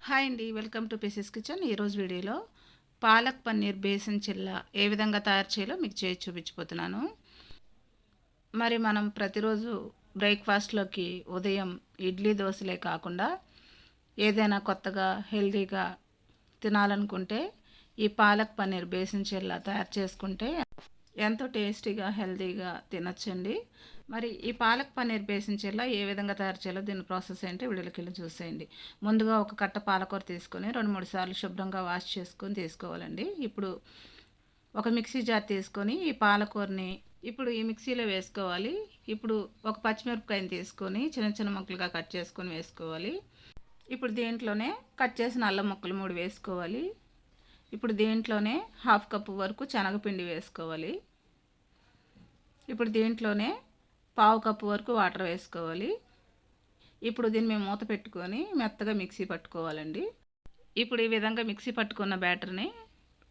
Hi అండి, welcome to pieces kitchen. ఈరోజు వీడియోలో పాలక్ పన్నీర్ బేసన్ చిల్లా ఏ విధంగా తయారు చేయాలో మీకు చేసి చూపించిపోతున్నాను. మరి మనం ప్రతిరోజు బ్రేక్ఫాస్ట్లోకి ఉదయం ఇడ్లీ దోశలే కాకుండా ఏదైనా కొత్తగా హెల్తీగా తినాలనుకుంటే ఈ పాలక్ పన్నీర్ బేసన్ చిల్లా తయారు చేసుకుంటే ఎంతో టేస్టీగా హెల్తీగా తినొచ్చండి. మరి ఈ పాలక్ పన్నీర్ బేసన్ చిల్లా ఏ విధంగా తయారు చేయాలో దీని ప్రాసెస్ ఏంటి వీడియోకి వెళ్ళి చూసేయండి. ముందుగా ఒక కట్ట పాలకూర తీసుకొని 2-3 సార్లు శుభ్రంగా వాష్ చేసుకొని తీసుకోవాలండి. ఇప్పుడు ఒక మిక్సీ జార్ తీసుకొని ఈ పాలకూరని ఇప్పుడు ఈ మిక్సీలో వేసుకోవాలి. ఇప్పుడు ఒక పచ్చిమిరపకాయని తీసుకొని చిన్న చిన్న ముక్కలుగా కట్ చేసుకొని వేసుకోవాలి. ఇప్పుడు దీంట్లోనే కట్ చేసిన అల్లం ముక్కలు 3 వేసుకోవాలి. ఇప్పుడు దీంట్లోనే 1/2 కప్పు వరకు శనగపిండి వేసుకోవాలి. ఇప్పుడు దీంట్లోనే 1/4 కప్పు వరకు వాటర్ వేసుకోవాలి. ఇప్పుడు దీన్ని మేము మూత పెట్టుకొని మెత్తగా మిక్సీ పట్టుకోవాలండి. ఇప్పుడు ఈ విధంగా మిక్సీ పట్టుకున్న బ్యాటర్ని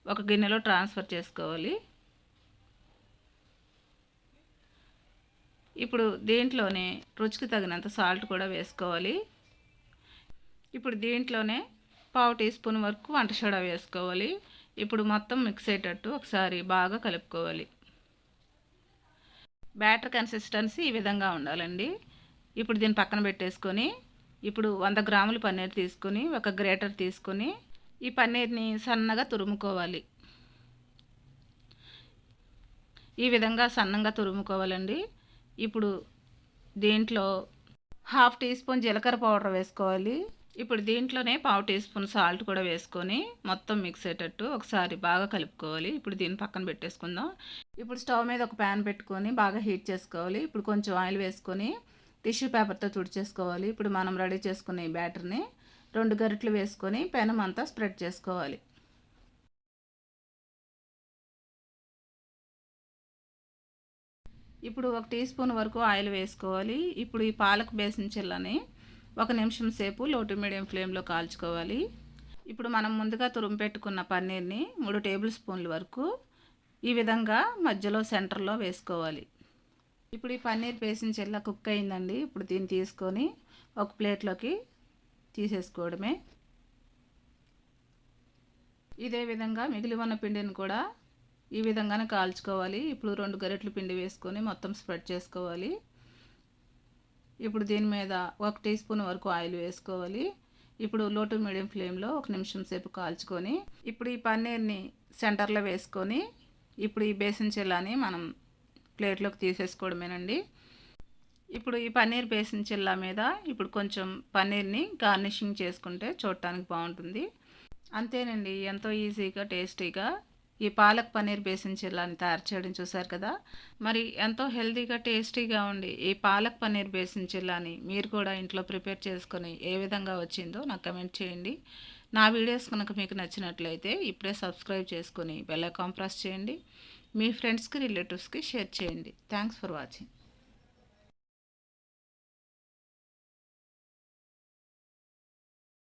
ఒక గిన్నెలో ట్రాన్స్ఫర్ చేసుకోవాలి. ఇప్పుడు దీంట్లోనే రుచికి తగినంత సాల్ట్ కూడా వేసుకోవాలి. ఇప్పుడు దీంట్లోనే 1/2 టీ స్పూన్ వరకు వంట సోడా వేసుకోవాలి. ఇప్పుడు మొత్తం మిక్స్ అయ్యేటట్టు ఒకసారి బాగా కలుపుకోవాలి. బ్యాటర్ కన్సిస్టెన్సీ ఈ విధంగా ఉండాలండి. ఇప్పుడు దీన్ని పక్కన పెట్టేసుకొని ఇప్పుడు 100 గ్రాముల పన్నీర్ తీసుకొని ఒక గ్రేటర్ తీసుకొని ఈ పన్నీర్ని సన్నగా తురుముకోవాలి. ఈ విధంగా సన్నగా తురుముకోవాలండి. ఇప్పుడు దీంట్లో 1/2 టీ స్పూన్ జీలకర్ర పౌడర్ వేసుకోవాలి. ఇప్పుడు దీంట్లోనే 1/4 టీ స్పూన్ సాల్ట్ కూడా వేసుకొని మొత్తం మిక్స్ అయ్యేటట్టు ఒకసారి బాగా కలుపుకోవాలి. ఇప్పుడు దీన్ని పక్కన పెట్టేసుకుందాం. ఇప్పుడు స్టవ్ మీద ఒక ప్యాన్ పెట్టుకొని బాగా హీట్ చేసుకోవాలి. ఇప్పుడు కొంచెం ఆయిల్ వేసుకొని టిష్యూ పేపర్తో తుడిచేసుకోవాలి. ఇప్పుడు మనం రెడీ చేసుకునే ఈ బ్యాటర్ని 2 గరిటెలు వేసుకొని పెనం అంతా స్ప్రెడ్ చేసుకోవాలి. ఇప్పుడు 1 టీ స్పూన్ వరకు ఆయిల్ వేసుకోవాలి. ఇప్పుడు ఈ పాలక్ బేసన్ చిల్లని 1 నిమిషం సేపు లో టు మీడియం ఫ్లేమ్లో కాల్చుకోవాలి. ఇప్పుడు మనం ముందుగా తురుము పెట్టుకున్న పన్నీర్ని 3 టేబుల్ స్పూన్ల వరకు ఈ విధంగా మధ్యలో సెంటర్లో వేసుకోవాలి. ఇప్పుడు ఈ పన్నీర్ బేసన్ చిల్లా కుక్ అయిందండి. ఇప్పుడు దీన్ని తీసుకొని ఒక ప్లేట్లోకి తీసేసుకోవడమే. ఇదే విధంగా మిగిలి ఉన్న పిండిని కూడా ఈ విధంగానే కాల్చుకోవాలి. ఇప్పుడు 2 గరిటెల పిండి వేసుకొని మొత్తం స్ప్రెడ్ చేసుకోవాలి. ఇప్పుడు దీని మీద 1 టీ స్పూన్ వరకు ఆయిల్ వేసుకోవాలి. ఇప్పుడు లో టు మీడియం ఫ్లేమ్లో 1 నిమిషం సేపు కాల్చుకొని ఇప్పుడు ఈ పన్నీర్ని సెంటర్లో వేసుకొని ఇప్పుడు ఈ బేసన్ చిల్లాని మనం ప్లేట్లోకి తీసేసుకోవడమేనండి. ఇప్పుడు ఈ పన్నీర్ బేసన్ చిల్లా మీద ఇప్పుడు కొంచెం పన్నీర్ని గార్నిషింగ్ చేసుకుంటే చూడటానికి బాగుంటుంది. అంతేనండి, ఎంతో ఈజీగా టేస్టీగా ఈ పాలక్ పన్నీర్ బేసన్ చిల్లాని తయారు చేయడం చూసారు కదా. మరి ఎంతో హెల్తీగా టేస్టీగా ఉండి ఈ పాలక్ పన్నీర్ బేసన్ చిల్లాని మీరు కూడా ఇంట్లో ప్రిపేర్ చేసుకొని ఏ విధంగా వచ్చిందో నాకు కమెంట్ చేయండి. నా వీడియోస్ కనుక మీకు నచ్చినట్లయితే ఇప్పుడే సబ్స్క్రైబ్ చేసుకొని బెల్ ఐకాన్ ప్రెస్ చేయండి. మీ ఫ్రెండ్స్కి రిలేటివ్స్కి షేర్ చేయండి. Thanks for watching.